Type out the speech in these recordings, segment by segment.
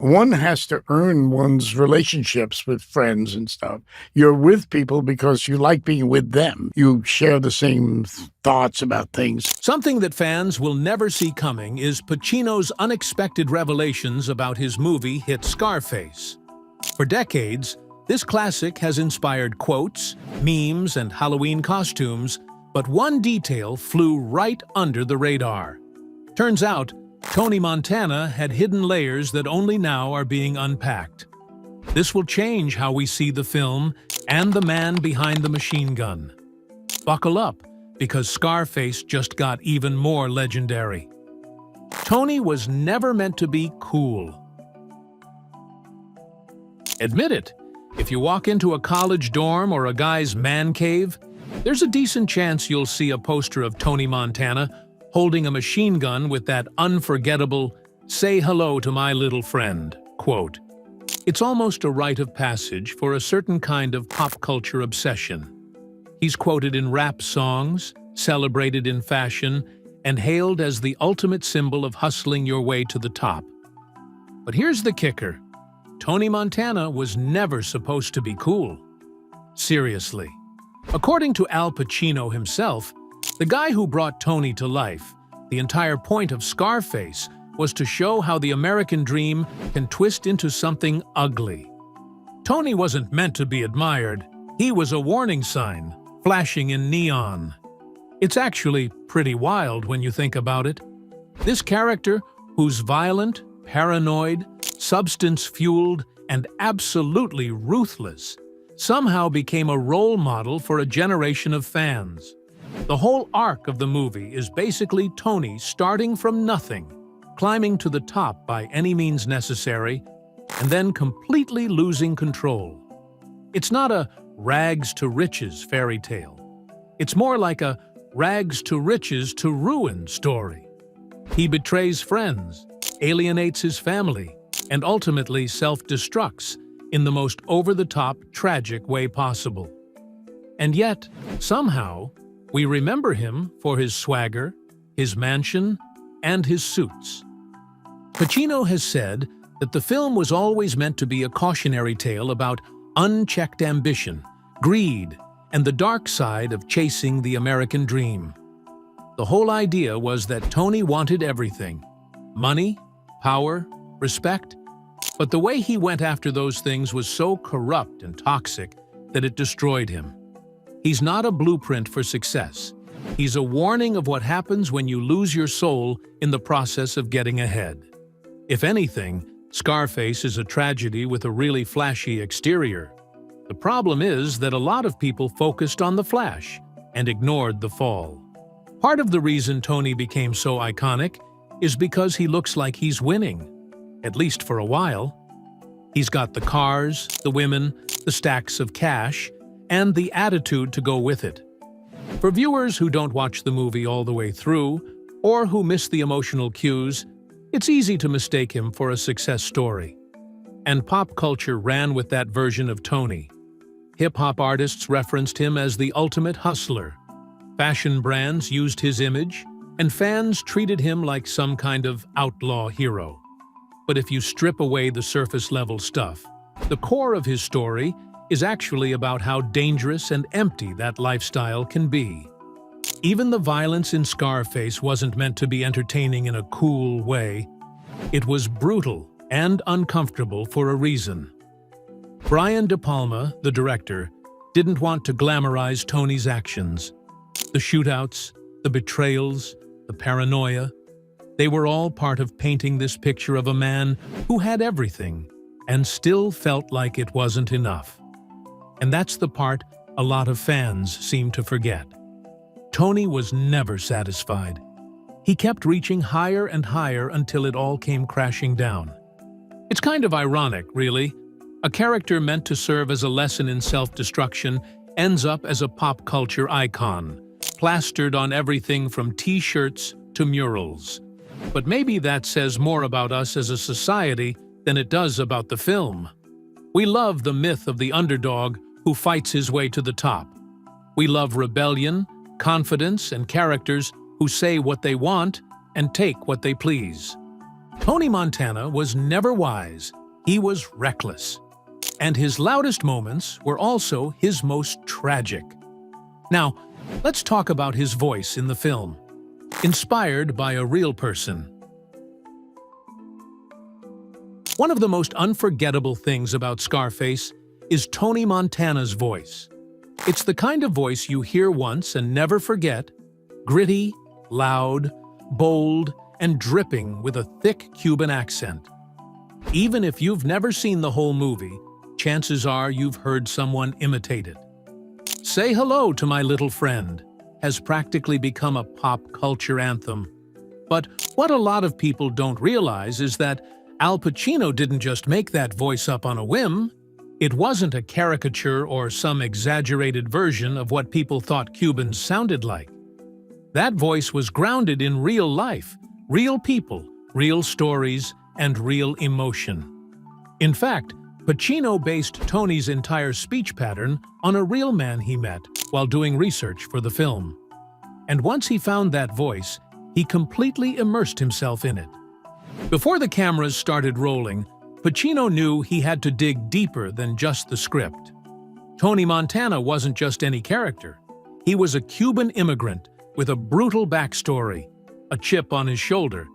One has to earn one's relationships with friends and stuff. You're with people because you like being with them. You share the same thoughts about things. Something that fans will never see coming is Pacino's unexpected revelations about his movie hit Scarface. For decades, this classic has inspired quotes, memes, and Halloween costumes, but one detail flew right under the radar. Turns out, Tony Montana had hidden layers that only now are being unpacked. This will change how we see the film and the man behind the machine gun. Buckle up, because Scarface just got even more legendary. Tony was never meant to be cool. Admit it, if you walk into a college dorm or a guy's man cave, there's a decent chance you'll see a poster of Tony Montana holding a machine gun with that unforgettable "say hello to my little friend" quote. It's almost a rite of passage for a certain kind of pop culture obsession. He's quoted in rap songs, celebrated in fashion, and hailed as the ultimate symbol of hustling your way to the top. But here's the kicker. Tony Montana was never supposed to be cool. Seriously. According to Al Pacino himself, the guy who brought Tony to life, the entire point of Scarface was to show how the American dream can twist into something ugly. Tony wasn't meant to be admired. He was a warning sign, flashing in neon. It's actually pretty wild when you think about it. This character, who's violent, paranoid, substance-fueled, and absolutely ruthless, somehow became a role model for a generation of fans. The whole arc of the movie is basically Tony starting from nothing, climbing to the top by any means necessary, and then completely losing control. It's not a rags to riches fairy tale. It's more like a rags to riches to ruin story. He betrays friends, alienates his family, and ultimately self-destructs in the most over-the-top, tragic way possible. And yet, somehow, we remember him for his swagger, his mansion, and his suits. Pacino has said that the film was always meant to be a cautionary tale about unchecked ambition, greed, and the dark side of chasing the American dream. The whole idea was that Tony wanted everything: money, power, respect, but the way he went after those things was so corrupt and toxic that it destroyed him. He's not a blueprint for success. He's a warning of what happens when you lose your soul in the process of getting ahead. If anything, Scarface is a tragedy with a really flashy exterior. The problem is that a lot of people focused on the flash and ignored the fall. Part of the reason Tony became so iconic is because he looks like he's winning, at least for a while. He's got the cars, the women, the stacks of cash, and the attitude to go with it. For viewers who don't watch the movie all the way through, or who miss the emotional cues, it's easy to mistake him for a success story. And pop culture ran with that version of Tony. Hip-hop artists referenced him as the ultimate hustler. Fashion brands used his image, and fans treated him like some kind of outlaw hero. But if you strip away the surface-level stuff, the core of his story is actually about how dangerous and empty that lifestyle can be. Even the violence in Scarface wasn't meant to be entertaining in a cool way. It was brutal and uncomfortable for a reason. Brian De Palma, the director, didn't want to glamorize Tony's actions. The shootouts, the betrayals, the paranoia, they were all part of painting this picture of a man who had everything and still felt like it wasn't enough. And that's the part a lot of fans seem to forget. Tony was never satisfied. He kept reaching higher and higher until it all came crashing down. It's kind of ironic, really. A character meant to serve as a lesson in self-destruction ends up as a pop culture icon, plastered on everything from t-shirts to murals. But maybe that says more about us as a society than it does about the film. We love the myth of the underdog who fights his way to the top. We love rebellion, confidence, and characters who say what they want and take what they please. Tony Montana was never wise. He was reckless. And his loudest moments were also his most tragic. Now, let's talk about his voice in the film. Inspired by a real person. One of the most unforgettable things about Scarface is Tony Montana's voice. It's the kind of voice you hear once and never forget, gritty, loud, bold, and dripping with a thick Cuban accent. Even if you've never seen the whole movie, chances are you've heard someone imitate it. Say Hello to My Little Friend has practically become a pop culture anthem. But what a lot of people don't realize is that Al Pacino didn't just make that voice up on a whim. It wasn't a caricature or some exaggerated version of what people thought Cubans sounded like. That voice was grounded in real life, real people, real stories, and real emotion. In fact, Pacino based Tony's entire speech pattern on a real man he met while doing research for the film. And once he found that voice, he completely immersed himself in it. Before the cameras started rolling, Pacino knew he had to dig deeper than just the script. Tony Montana wasn't just any character. He was a Cuban immigrant with a brutal backstory, a chip on his shoulder,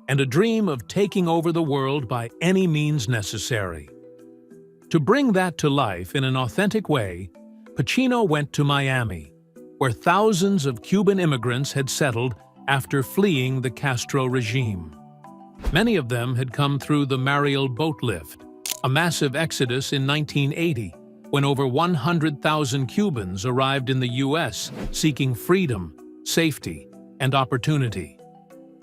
and a dream of taking over the world by any means necessary. To bring that to life in an authentic way, Pacino went to Miami, where thousands of Cuban immigrants had settled after fleeing the Castro regime. Many of them had come through the Mariel boat lift, a massive exodus in 1980, when over 100,000 Cubans arrived in the U.S. seeking freedom, safety, and opportunity.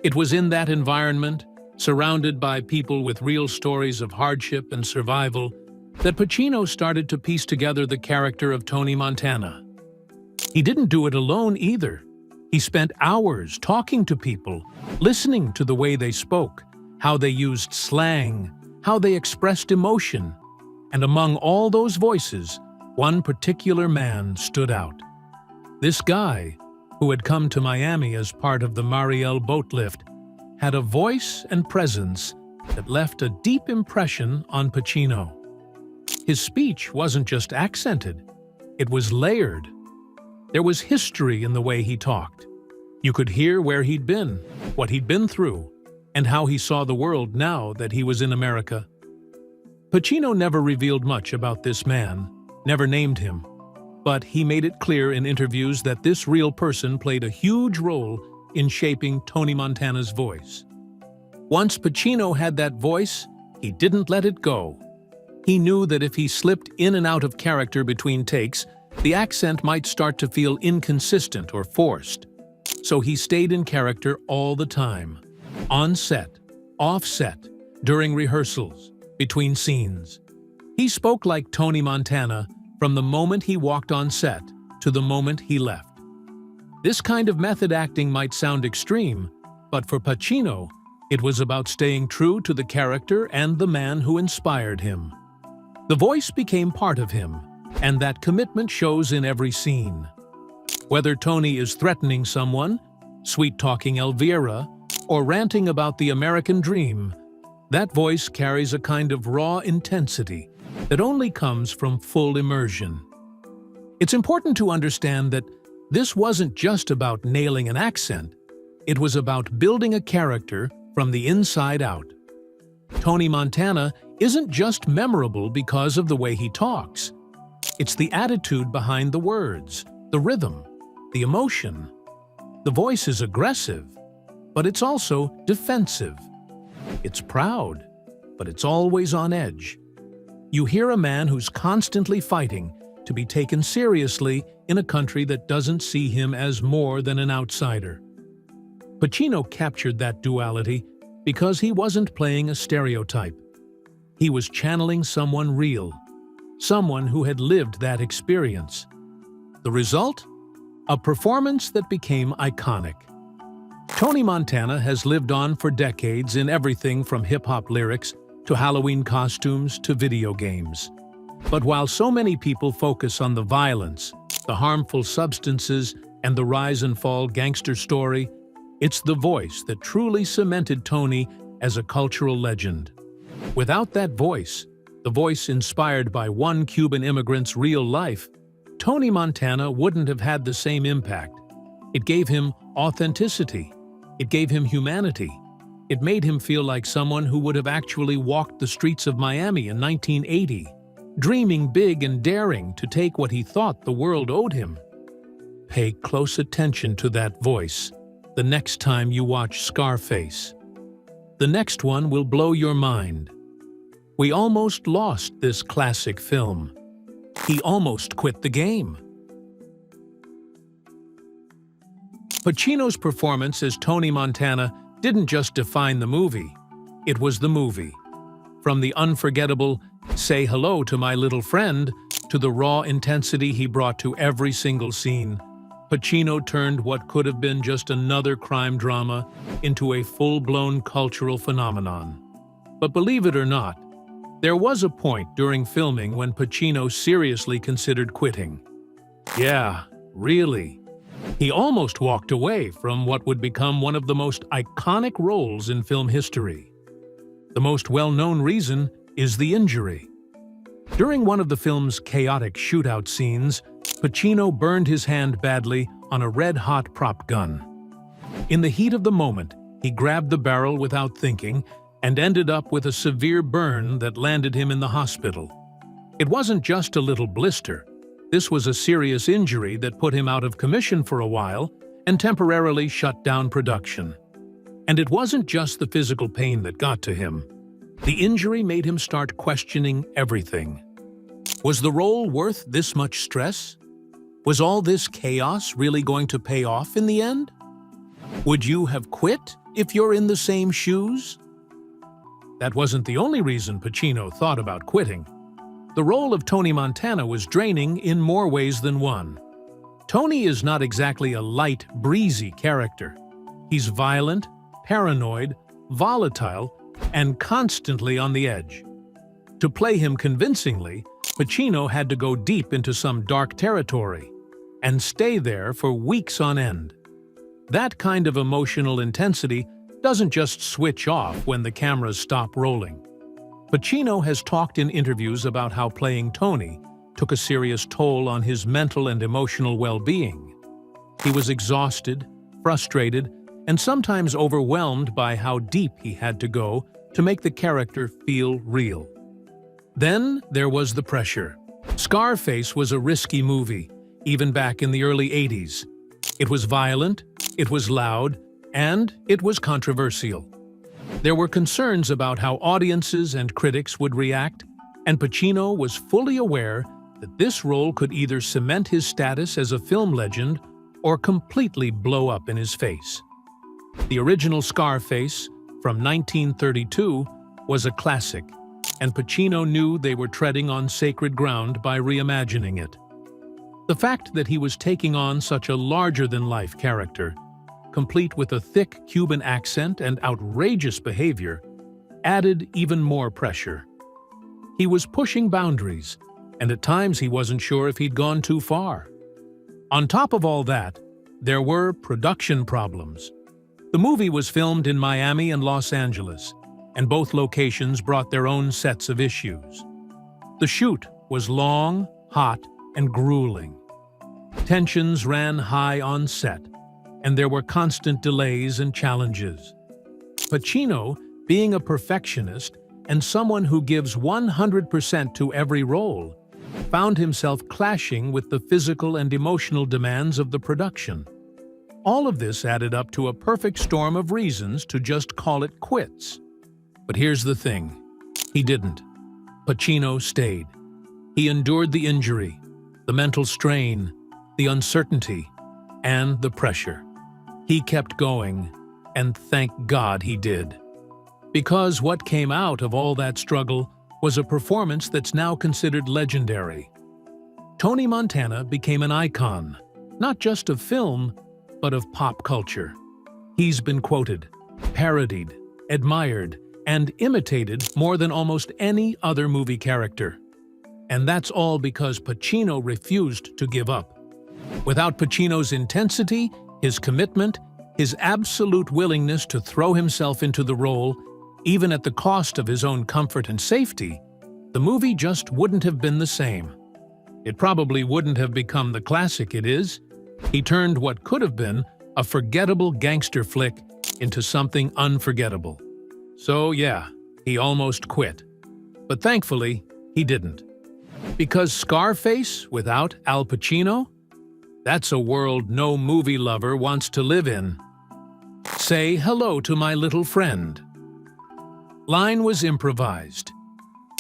It was in that environment, surrounded by people with real stories of hardship and survival, that Pacino started to piece together the character of Tony Montana. He didn't do it alone either. He spent hours talking to people, listening to the way they spoke, how they used slang, how they expressed emotion. And among all those voices, one particular man stood out. This guy, who had come to Miami as part of the Mariel boat lift, had a voice and presence that left a deep impression on Pacino. His speech wasn't just accented, it was layered. There was history in the way he talked. You could hear where he'd been, what he'd been through, and how he saw the world now that he was in America. Pacino never revealed much about this man, never named him, but he made it clear in interviews that this real person played a huge role in shaping Tony Montana's voice. Once Pacino had that voice, he didn't let it go. He knew that if he slipped in and out of character between takes, the accent might start to feel inconsistent or forced. So he stayed in character all the time. On set, off set, during rehearsals, between scenes. He spoke like Tony Montana from the moment he walked on set to the moment he left. This kind of method acting might sound extreme, but for Pacino, it was about staying true to the character and the man who inspired him. The voice became part of him, and that commitment shows in every scene. Whether Tony is threatening someone, sweet-talking Elvira, or ranting about the American dream, that voice carries a kind of raw intensity that only comes from full immersion. It's important to understand that this wasn't just about nailing an accent, it was about building a character from the inside out. Tony Montana isn't just memorable because of the way he talks. It's the attitude behind the words, the rhythm, the emotion. The voice is aggressive, but it's also defensive. It's proud, but it's always on edge. You hear a man who's constantly fighting to be taken seriously in a country that doesn't see him as more than an outsider. Pacino captured that duality because he wasn't playing a stereotype. He was channeling someone real, someone who had lived that experience. The result? A performance that became iconic. Tony Montana has lived on for decades in everything from hip-hop lyrics to Halloween costumes to video games. But while so many people focus on the violence, the harmful substances, and the rise and fall gangster story, it's the voice that truly cemented Tony as a cultural legend. Without that voice, the voice inspired by one Cuban immigrant's real life, Tony Montana wouldn't have had the same impact. It gave him authenticity. It gave him humanity. It made him feel like someone who would have actually walked the streets of Miami in 1980, dreaming big and daring to take what he thought the world owed him. Pay close attention to that voice the next time you watch Scarface. The next one will blow your mind. We almost lost this classic film. He almost quit the game. Pacino's performance as Tony Montana didn't just define the movie, it was the movie. From the unforgettable "say hello to my little friend" to the raw intensity he brought to every single scene, Pacino turned what could have been just another crime drama into a full-blown cultural phenomenon. But believe it or not, there was a point during filming when Pacino seriously considered quitting. Yeah, really. He almost walked away from what would become one of the most iconic roles in film history. The most well-known reason is the injury. During one of the film's chaotic shootout scenes, Pacino burned his hand badly on a red-hot prop gun. In the heat of the moment, he grabbed the barrel without thinking and ended up with a severe burn that landed him in the hospital. It wasn't just a little blister. This was a serious injury that put him out of commission for a while and temporarily shut down production. And it wasn't just the physical pain that got to him. The injury made him start questioning everything. Was the role worth this much stress? Was all this chaos really going to pay off in the end? Would you have quit if you're in the same shoes? That wasn't the only reason Pacino thought about quitting. The role of Tony Montana was draining in more ways than one. Tony is not exactly a light, breezy character. He's violent, paranoid, volatile, and constantly on the edge. To play him convincingly, Pacino had to go deep into some dark territory and stay there for weeks on end. That kind of emotional intensity doesn't just switch off when the cameras stop rolling. Pacino has talked in interviews about how playing Tony took a serious toll on his mental and emotional well-being. He was exhausted, frustrated, and sometimes overwhelmed by how deep he had to go to make the character feel real. Then there was the pressure. Scarface was a risky movie, even back in the early 80s. It was violent, it was loud, and it was controversial. There were concerns about how audiences and critics would react, and Pacino was fully aware that this role could either cement his status as a film legend or completely blow up in his face. The original Scarface, from 1932, was a classic, and Pacino knew they were treading on sacred ground by reimagining it. The fact that he was taking on such a larger-than-life character, complete with a thick Cuban accent and outrageous behavior, added even more pressure. He was pushing boundaries, and at times he wasn't sure if he'd gone too far. On top of all that, there were production problems. The movie was filmed in Miami and Los Angeles, and both locations brought their own sets of issues. The shoot was long, hot, and grueling. Tensions ran high on set, and there were constant delays and challenges. Pacino, being a perfectionist and someone who gives 100% to every role, found himself clashing with the physical and emotional demands of the production. All of this added up to a perfect storm of reasons to just call it quits. But here's the thing. He didn't. Pacino stayed. He endured the injury, the mental strain, the uncertainty, and the pressure. He kept going, and thank God he did. Because what came out of all that struggle was a performance that's now considered legendary. Tony Montana became an icon, not just of film, but of pop culture. He's been quoted, parodied, admired, and imitated more than almost any other movie character. And that's all because Pacino refused to give up. Without Pacino's intensity, his commitment, his absolute willingness to throw himself into the role, even at the cost of his own comfort and safety, the movie just wouldn't have been the same. It probably wouldn't have become the classic it is. He turned what could have been a forgettable gangster flick into something unforgettable. So yeah, he almost quit. But thankfully, he didn't. Because Scarface without Al Pacino? That's a world no movie lover wants to live in. Say hello to my little friend. Line was improvised.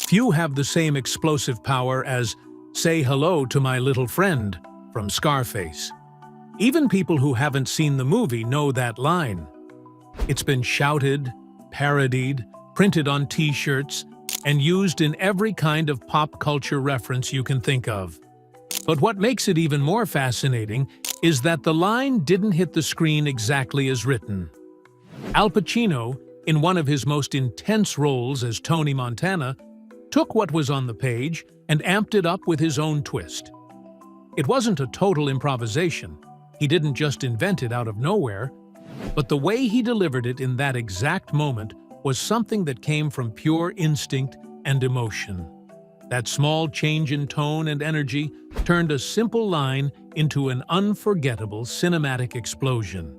Few have the same explosive power as "Say hello to my little friend" from Scarface. Even people who haven't seen the movie know that line. It's been shouted, parodied, printed on T-shirts, and used in every kind of pop culture reference you can think of. But what makes it even more fascinating is that the line didn't hit the screen exactly as written. Al Pacino, in one of his most intense roles as Tony Montana, took what was on the page and amped it up with his own twist. It wasn't a total improvisation. He didn't just invent it out of nowhere, but the way he delivered it in that exact moment was something that came from pure instinct and emotion. That small change in tone and energy turned a simple line into an unforgettable cinematic explosion.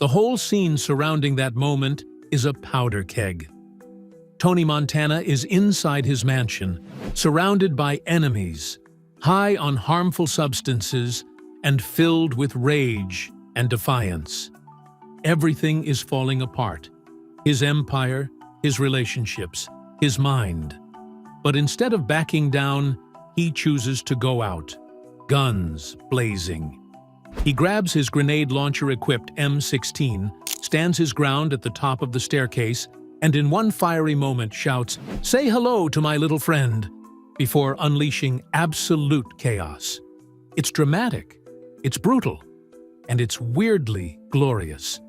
The whole scene surrounding that moment is a powder keg. Tony Montana is inside his mansion, surrounded by enemies, high on harmful substances, and filled with rage and defiance. Everything is falling apart. His empire, his relationships, his mind. But instead of backing down, he chooses to go out, guns blazing. He grabs his grenade launcher-equipped M16, stands his ground at the top of the staircase, and in one fiery moment shouts, "Say hello to my little friend," before unleashing absolute chaos. It's dramatic, it's brutal, and it's weirdly glorious.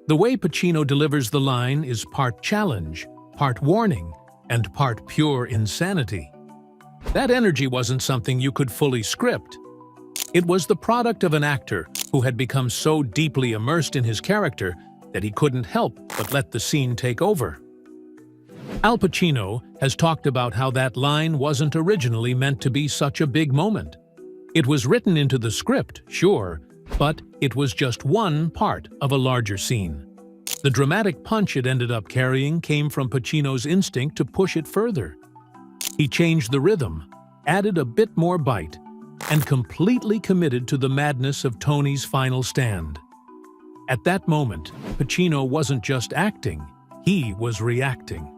The way Pacino delivers the line is part challenge, part warning, and part pure insanity. That energy wasn't something you could fully script. It was the product of an actor who had become so deeply immersed in his character that he couldn't help but let the scene take over. Al Pacino has talked about how that line wasn't originally meant to be such a big moment. It was written into the script, sure, but it was just one part of a larger scene. The dramatic punch it ended up carrying came from Pacino's instinct to push it further. He changed the rhythm, added a bit more bite, and completely committed to the madness of Tony's final stand. At that moment, Pacino wasn't just acting, he was reacting.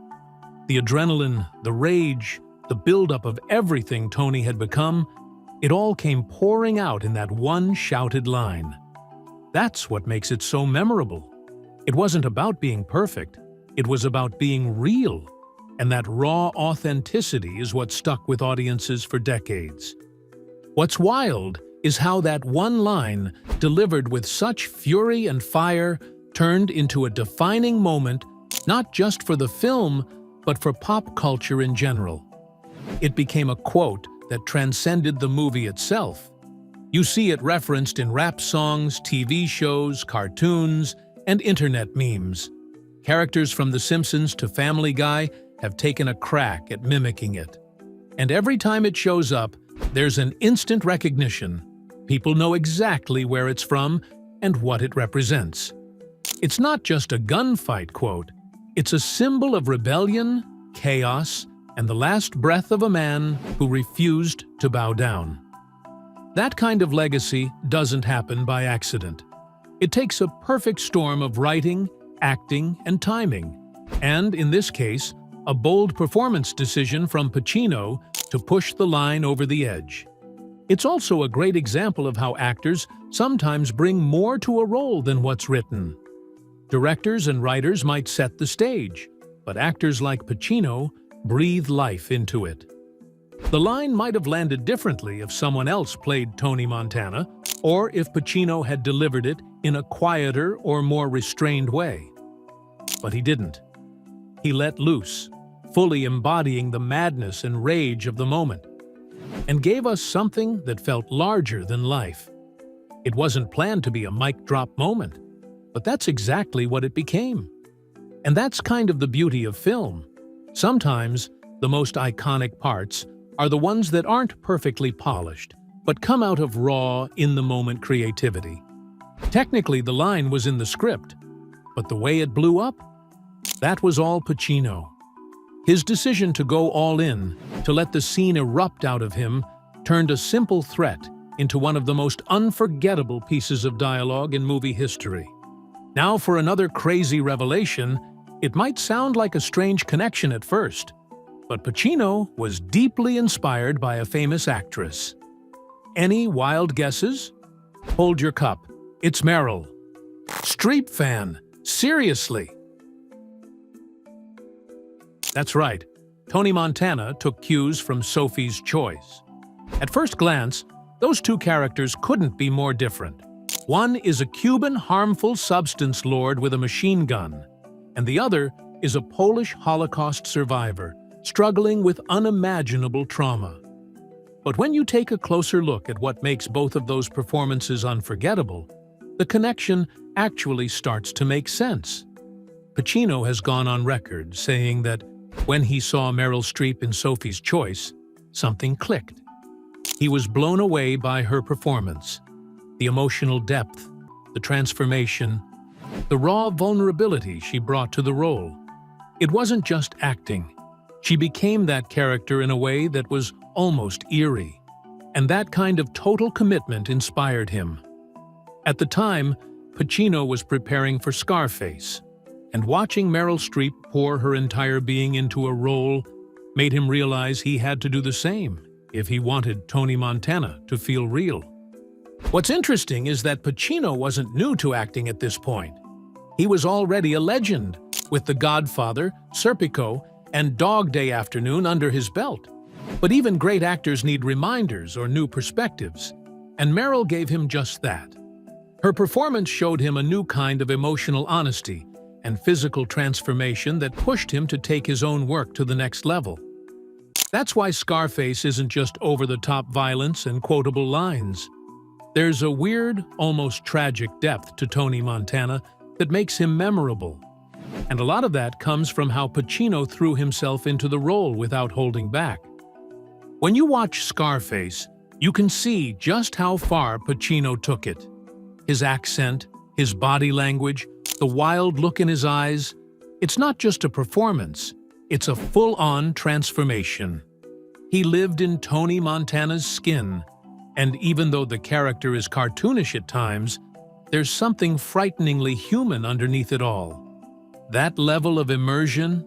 The adrenaline, the rage, the buildup of everything Tony had become, it all came pouring out in that one shouted line. That's what makes it so memorable. It wasn't about being perfect, it was about being real. And that raw authenticity is what stuck with audiences for decades. What's wild is how that one line, delivered with such fury and fire, turned into a defining moment not just for the film, but for pop culture in general. It became a quote that transcended the movie itself. You see it referenced in rap songs, TV shows, cartoons, and internet memes. Characters from The Simpsons to Family Guy have taken a crack at mimicking it. And every time it shows up, there's an instant recognition. People know exactly where it's from and what it represents. It's not just a gunfight quote. It's a symbol of rebellion, chaos, and the last breath of a man who refused to bow down. That kind of legacy doesn't happen by accident. It takes a perfect storm of writing, acting, and timing, and, in this case, a bold performance decision from Pacino to push the line over the edge. It's also a great example of how actors sometimes bring more to a role than what's written. Directors and writers might set the stage, but actors like Pacino breathe life into it. The line might have landed differently if someone else played Tony Montana, or if Pacino had delivered it in a quieter or more restrained way. But he didn't. He let loose, fully embodying the madness and rage of the moment, and gave us something that felt larger than life. It wasn't planned to be a mic drop moment, but that's exactly what it became. And that's kind of the beauty of film. Sometimes, the most iconic parts are the ones that aren't perfectly polished, but come out of raw, in-the-moment creativity. Technically, the line was in the script, but the way it blew up? That was all Pacino. His decision to go all in, to let the scene erupt out of him, turned a simple threat into one of the most unforgettable pieces of dialogue in movie history. Now for another crazy revelation. It might sound like a strange connection at first, but Pacino was deeply inspired by a famous actress. Any wild guesses? Hold your cup. It's Meryl. Streep fan. Seriously. That's right. Tony Montana took cues from Sophie's Choice. At first glance, those two characters couldn't be more different. One is a Cuban harmful substance lord with a machine gun, and the other is a Polish Holocaust survivor struggling with unimaginable trauma. But when you take a closer look at what makes both of those performances unforgettable, the connection actually starts to make sense. Pacino has gone on record saying that when he saw Meryl Streep in Sophie's Choice, something clicked. He was blown away by her performance, the emotional depth, the transformation, the raw vulnerability she brought to the role. It wasn't just acting. She became that character in a way that was almost eerie, and that kind of total commitment inspired him. At the time, Pacino was preparing for Scarface, and watching Meryl Streep pour her entire being into a role made him realize he had to do the same if he wanted Tony Montana to feel real. What's interesting is that Pacino wasn't new to acting at this point. He was already a legend, with The Godfather, Serpico, and Dog Day Afternoon under his belt. But even great actors need reminders or new perspectives, and Meryl gave him just that. Her performance showed him a new kind of emotional honesty and physical transformation that pushed him to take his own work to the next level. That's why Scarface isn't just over-the-top violence and quotable lines. There's a weird, almost tragic depth to Tony Montana that makes him memorable. And a lot of that comes from how Pacino threw himself into the role without holding back. When you watch Scarface, you can see just how far Pacino took it. His accent, his body language, the wild look in his eyes. It's not just a performance, it's a full-on transformation. He lived in Tony Montana's skin, and even though the character is cartoonish at times, there's something frighteningly human underneath it all. That level of immersion,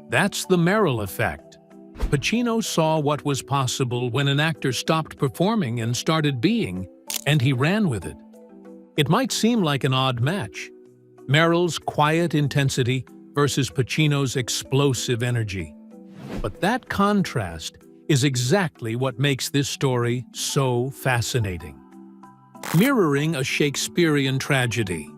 that's the Meryl effect. Pacino saw what was possible when an actor stopped performing and started being, and he ran with it. It might seem like an odd match. Meryl's quiet intensity versus Pacino's explosive energy. But that contrast is exactly what makes this story so fascinating. Mirroring a Shakespearean tragedy.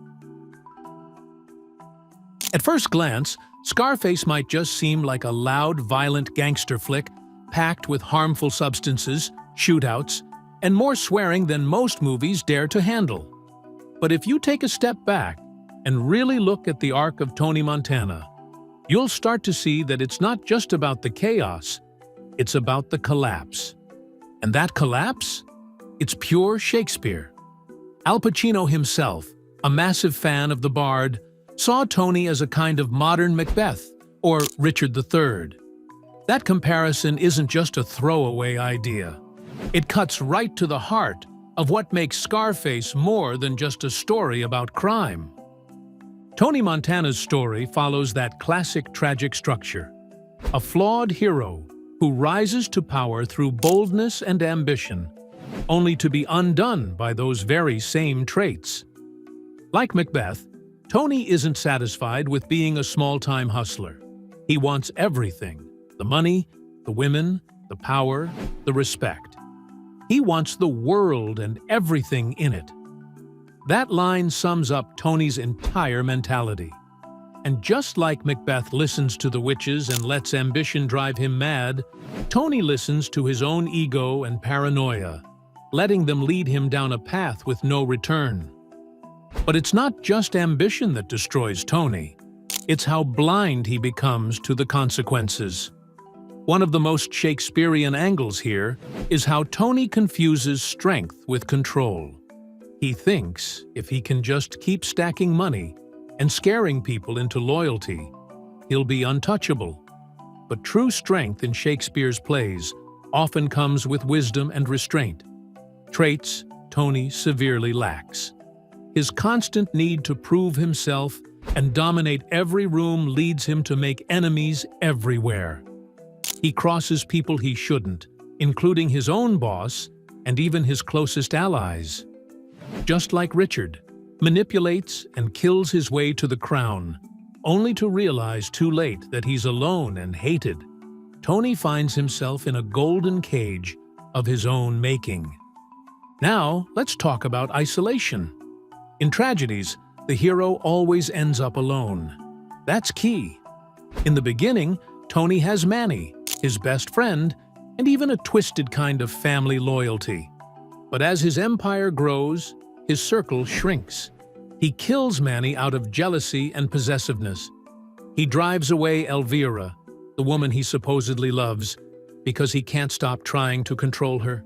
At first glance, Scarface might just seem like a loud, violent gangster flick packed with harmful substances, shootouts, and more swearing than most movies dare to handle. But if you take a step back and really look at the arc of Tony Montana, you'll start to see that it's not just about the chaos, it's about the collapse. And that collapse? It's pure Shakespeare. Al Pacino himself, a massive fan of the Bard, saw Tony as a kind of modern Macbeth or Richard III. That comparison isn't just a throwaway idea. It cuts right to the heart of what makes Scarface more than just a story about crime. Tony Montana's story follows that classic tragic structure. A flawed hero who rises to power through boldness and ambition, only to be undone by those very same traits. Like Macbeth, Tony isn't satisfied with being a small-time hustler. He wants everything: the money, the women, the power, the respect. He wants the world and everything in it. That line sums up Tony's entire mentality. And just like Macbeth listens to the witches and lets ambition drive him mad, Tony listens to his own ego and paranoia, letting them lead him down a path with no return. But it's not just ambition that destroys Tony. It's how blind he becomes to the consequences. One of the most Shakespearean angles here is how Tony confuses strength with control. He thinks if he can just keep stacking money and scaring people into loyalty, he'll be untouchable. But true strength in Shakespeare's plays often comes with wisdom and restraint, traits Tony severely lacks. His constant need to prove himself and dominate every room leads him to make enemies everywhere. He crosses people he shouldn't, including his own boss and even his closest allies. Just like Richard, manipulates and kills his way to the crown, only to realize too late that he's alone and hated. Tony finds himself in a golden cage of his own making. Now, let's talk about isolation. In tragedies, the hero always ends up alone. That's key. In the beginning, Tony has Manny, his best friend, and even a twisted kind of family loyalty. But as his empire grows, his circle shrinks. He kills Manny out of jealousy and possessiveness. He drives away Elvira, the woman he supposedly loves, because he can't stop trying to control her.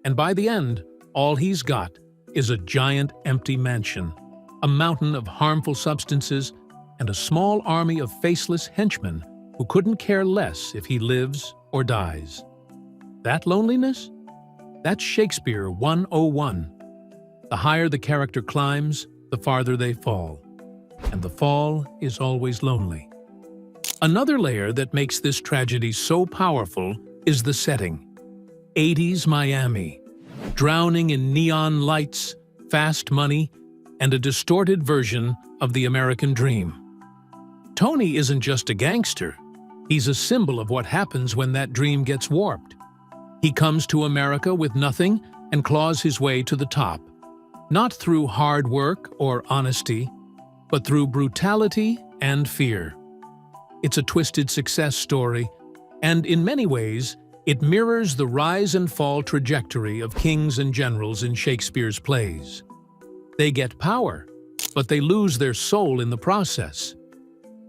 And by the end, all he's got is a giant empty mansion, a mountain of harmful substances, and a small army of faceless henchmen who couldn't care less if he lives or dies. That loneliness? That's Shakespeare 101. The higher the character climbs, the farther they fall. And the fall is always lonely. Another layer that makes this tragedy so powerful is the setting. 80s Miami, drowning in neon lights, fast money, and a distorted version of the American dream. Tony isn't just a gangster. He's a symbol of what happens when that dream gets warped. He comes to America with nothing and claws his way to the top, not through hard work or honesty, but through brutality and fear. It's a twisted success story, and in many ways, it mirrors the rise and fall trajectory of kings and generals in Shakespeare's plays. They get power, but they lose their soul in the process.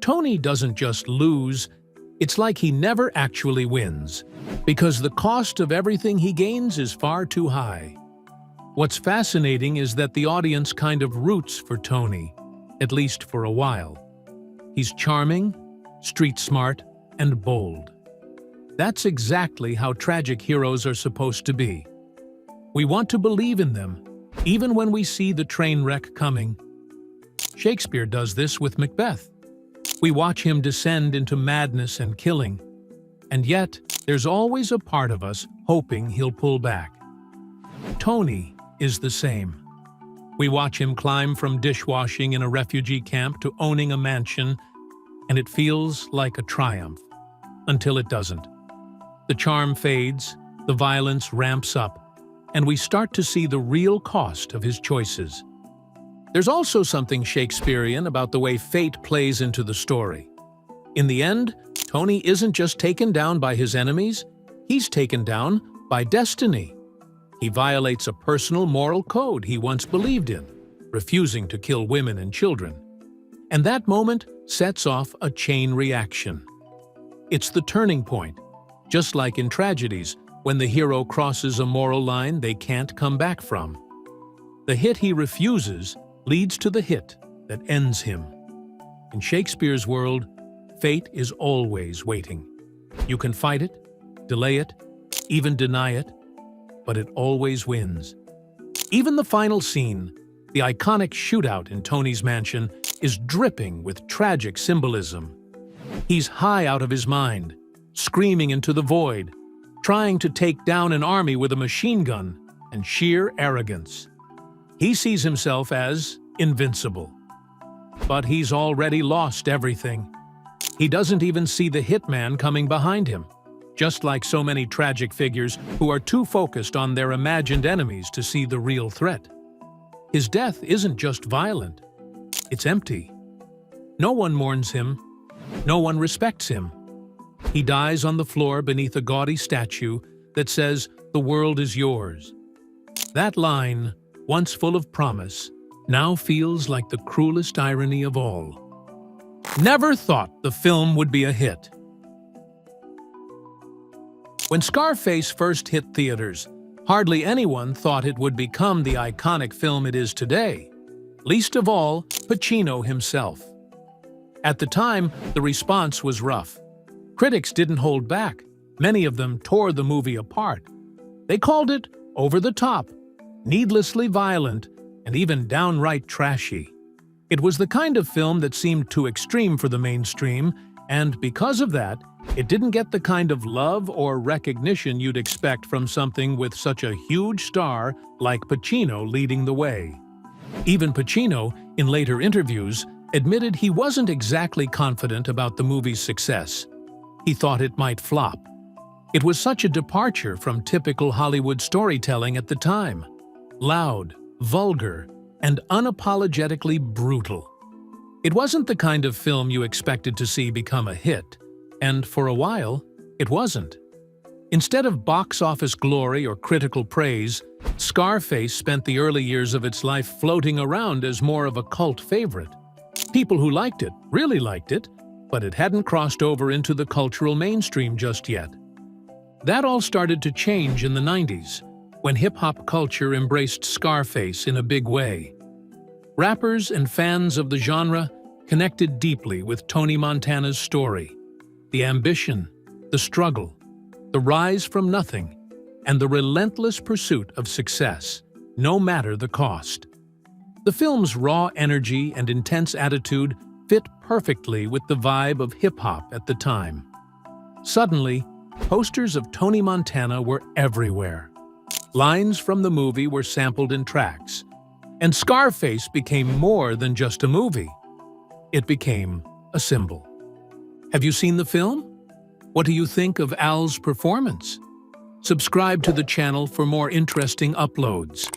Tony doesn't just lose, it's like he never actually wins, because the cost of everything he gains is far too high. What's fascinating is that the audience kind of roots for Tony, at least for a while. He's charming, street-smart, and bold. That's exactly how tragic heroes are supposed to be. We want to believe in them, even when we see the train wreck coming. Shakespeare does this with Macbeth. We watch him descend into madness and killing, and yet there's always a part of us hoping he'll pull back. Tony is the same. We watch him climb from dishwashing in a refugee camp to owning a mansion, and it feels like a triumph, until it doesn't. The charm fades, the violence ramps up, and we start to see the real cost of his choices. There's also something Shakespearean about the way fate plays into the story. In the end, Tony isn't just taken down by his enemies, he's taken down by destiny. He violates a personal moral code he once believed in, refusing to kill women and children. And that moment sets off a chain reaction. It's the turning point, just like in tragedies, when the hero crosses a moral line they can't come back from. The hit he refuses leads to the hit that ends him. In Shakespeare's world, fate is always waiting. You can fight it, delay it, even deny it, but it always wins. Even the final scene, the iconic shootout in Tony's mansion, is dripping with tragic symbolism. He's high out of his mind, screaming into the void, trying to take down an army with a machine gun and sheer arrogance. He sees himself as invincible. But he's already lost everything. He doesn't even see the hitman coming behind him, just like so many tragic figures who are too focused on their imagined enemies to see the real threat. His death isn't just violent, it's empty. No one mourns him, no one respects him. He dies on the floor beneath a gaudy statue that says, "The world is yours." That line, once full of promise, now feels like the cruelest irony of all. Never thought the film would be a hit. When Scarface first hit theaters, hardly anyone thought it would become the iconic film it is today, least of all Pacino himself. At the time, the response was rough. Critics didn't hold back. Many of them tore the movie apart. They called it over the top, needlessly violent, and even downright trashy. It was the kind of film that seemed too extreme for the mainstream, and because of that, it didn't get the kind of love or recognition you'd expect from something with such a huge star like Pacino leading the way. Even Pacino, in later interviews, admitted he wasn't exactly confident about the movie's success. He thought it might flop. It was such a departure from typical Hollywood storytelling at the time. Loud, vulgar, and unapologetically brutal. It wasn't the kind of film you expected to see become a hit, and for a while, it wasn't. Instead of box office glory or critical praise, Scarface spent the early years of its life floating around as more of a cult favorite. People who liked it really liked it, but it hadn't crossed over into the cultural mainstream just yet. That all started to change in the 90s, when hip-hop culture embraced Scarface in a big way. Rappers and fans of the genre connected deeply with Tony Montana's story. The ambition, the struggle, the rise from nothing, and the relentless pursuit of success, no matter the cost. The film's raw energy and intense attitude fit perfectly with the vibe of hip-hop at the time. Suddenly, posters of Tony Montana were everywhere. Lines from the movie were sampled in tracks, and Scarface became more than just a movie. It became a symbol. Have you seen the film? What do you think of Al's performance? Subscribe to the channel for more interesting uploads.